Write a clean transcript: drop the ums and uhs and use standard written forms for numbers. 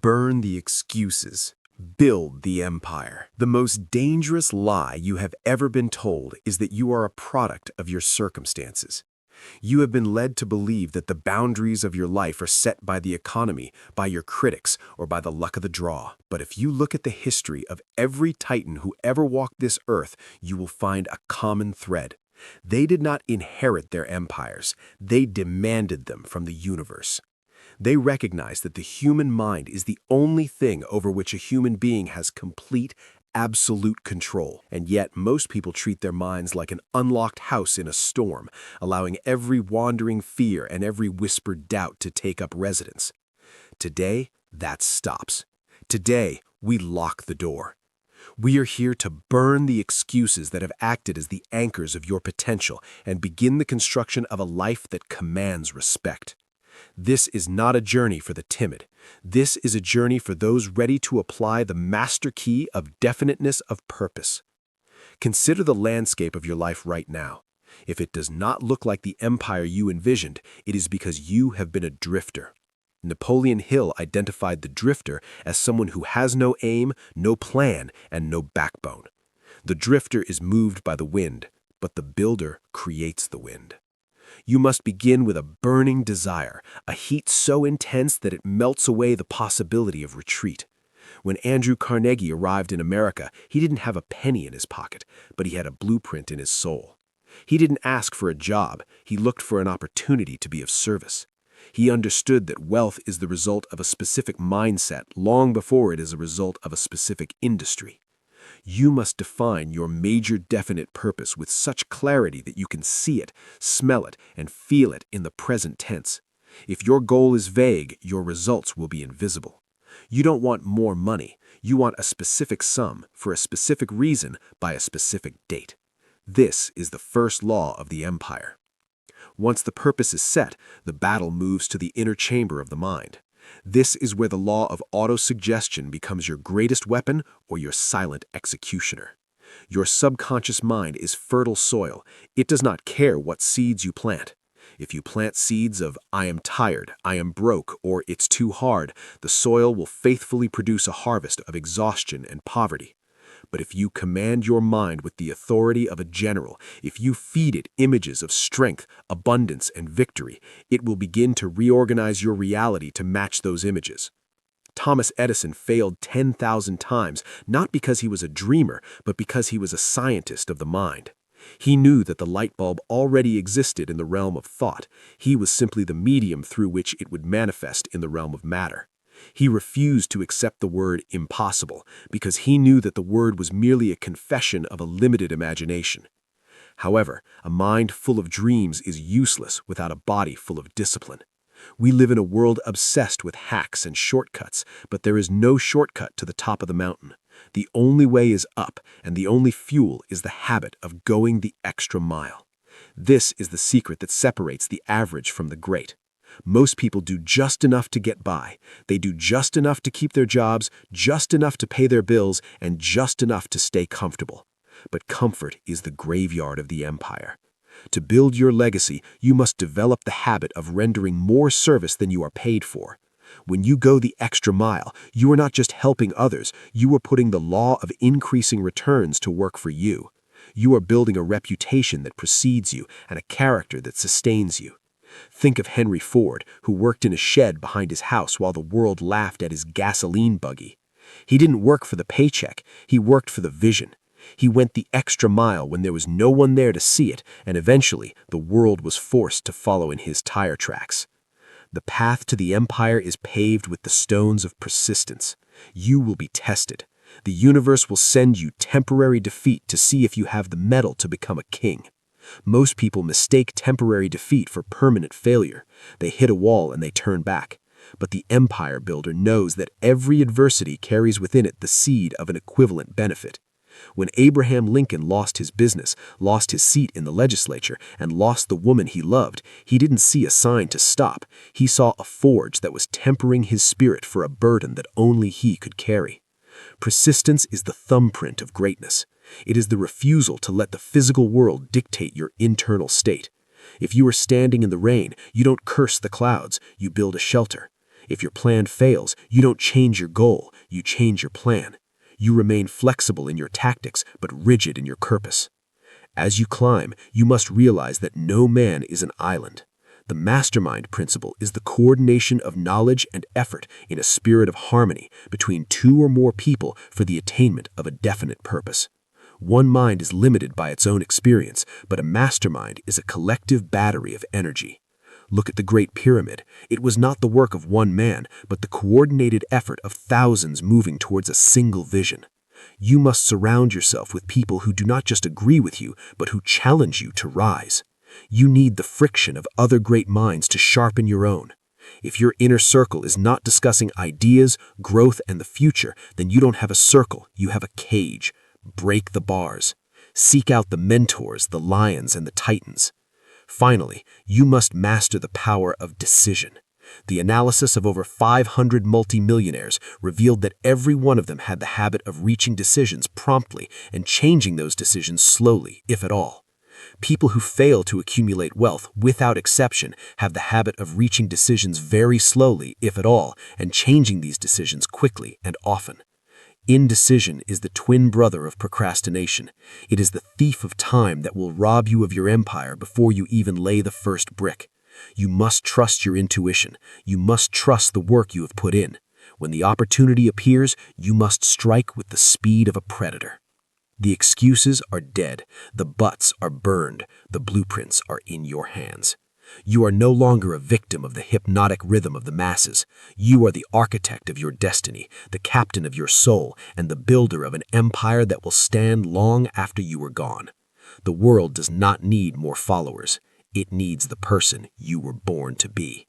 Burn the excuses. Build the empire. The most dangerous lie you have ever been told is that you are a product of your circumstances. You have been led to believe that the boundaries of your life are set by the economy, by your critics, or by the luck of the draw. But if you look at the history of every titan who ever walked this earth, you will find a common thread. They did not inherit their empires. They demanded them from the universe. They recognize that the human mind is the only thing over which a human being has complete, absolute control. And yet, most people treat their minds like an unlocked house in a storm, allowing every wandering fear and every whispered doubt to take up residence. Today, that stops. Today, we lock the door. We are here to burn the excuses that have acted as the anchors of your potential and begin the construction of a life that commands respect. This is not a journey for the timid. This is a journey for those ready to apply the master key of definiteness of purpose. Consider the landscape of your life right now. If it does not look like the empire you envisioned, it is because you have been a drifter. Napoleon Hill identified the drifter as someone who has no aim, no plan, and no backbone. The drifter is moved by the wind, but the builder creates the wind. You must begin with a burning desire, a heat so intense that it melts away the possibility of retreat. When Andrew Carnegie arrived in America, he didn't have a penny in his pocket, but he had a blueprint in his soul. He didn't ask for a job, he looked for an opportunity to be of service. He understood that wealth is the result of a specific mindset long before it is a result of a specific industry. You must define your major definite purpose with such clarity that you can see it, smell it, and feel it in the present tense. If your goal is vague, your results will be invisible. You don't want more money. You want a specific sum for a specific reason by a specific date. This is the first law of the empire. Once the purpose is set, the battle moves to the inner chamber of the mind. This is where the law of autosuggestion becomes your greatest weapon or your silent executioner. Your subconscious mind is fertile soil. It does not care what seeds you plant. If you plant seeds of "I am tired," "I am broke," or "it's too hard," the soil will faithfully produce a harvest of exhaustion and poverty. But if you command your mind with the authority of a general, if you feed it images of strength, abundance, and victory, it will begin to reorganize your reality to match those images. Thomas Edison failed 10,000 times, not because he was a dreamer, but because he was a scientist of the mind. He knew that the light bulb already existed in the realm of thought. He was simply the medium through which it would manifest in the realm of matter. He refused to accept the word impossible because he knew that the word was merely a confession of a limited imagination. However, a mind full of dreams is useless without a body full of discipline. We live in a world obsessed with hacks and shortcuts, but there is no shortcut to the top of the mountain. The only way is up, and the only fuel is the habit of going the extra mile. This is the secret that separates the average from the great. Most people do just enough to get by. They do just enough to keep their jobs, just enough to pay their bills, and just enough to stay comfortable. But comfort is the graveyard of the empire. To build your legacy, you must develop the habit of rendering more service than you are paid for. When you go the extra mile, you are not just helping others, you are putting the law of increasing returns to work for you. You are building a reputation that precedes you and a character that sustains you. Think of Henry Ford, who worked in a shed behind his house while the world laughed at his gasoline buggy. He didn't work for the paycheck, he worked for the vision. He went the extra mile when there was no one there to see it, and eventually the world was forced to follow in his tire tracks. The path to the empire is paved with the stones of persistence. You will be tested. The universe will send you temporary defeat to see if you have the mettle to become a king. Most people mistake temporary defeat for permanent failure. They hit a wall and they turn back. But the empire builder knows that every adversity carries within it the seed of an equivalent benefit. When Abraham Lincoln lost his business, lost his seat in the legislature, and lost the woman he loved, he didn't see a sign to stop. He saw a forge that was tempering his spirit for a burden that only he could carry. Persistence is the thumbprint of greatness. It is the refusal to let the physical world dictate your internal state. If you are standing in the rain, you don't curse the clouds, you build a shelter. If your plan fails, you don't change your goal, you change your plan. You remain flexible in your tactics, but rigid in your purpose. As you climb, you must realize that no man is an island. The mastermind principle is the coordination of knowledge and effort in a spirit of harmony between two or more people for the attainment of a definite purpose. One mind is limited by its own experience, but a mastermind is a collective battery of energy. Look at the Great Pyramid. It was not the work of one man, but the coordinated effort of thousands moving towards a single vision. You must surround yourself with people who do not just agree with you, but who challenge you to rise. You need the friction of other great minds to sharpen your own. If your inner circle is not discussing ideas, growth, and the future, then you don't have a circle, you have a cage. Break the bars. Seek out the mentors, the lions, and the titans. Finally, you must master the power of decision. The analysis of over 500 multimillionaires revealed that every one of them had the habit of reaching decisions promptly and changing those decisions slowly, if at all. People who fail to accumulate wealth, without exception, have the habit of reaching decisions very slowly, if at all, and changing these decisions quickly and often. Indecision is the twin brother of procrastination. It is the thief of time that will rob you of your empire before you even lay the first brick. You must trust your intuition. You must trust the work you have put in. When the opportunity appears, you must strike with the speed of a predator. The excuses are dead. The buts are burned. The blueprints are in your hands. You are no longer a victim of the hypnotic rhythm of the masses. You are the architect of your destiny, the captain of your soul, and the builder of an empire that will stand long after you are gone. The world does not need more followers. It needs the person you were born to be.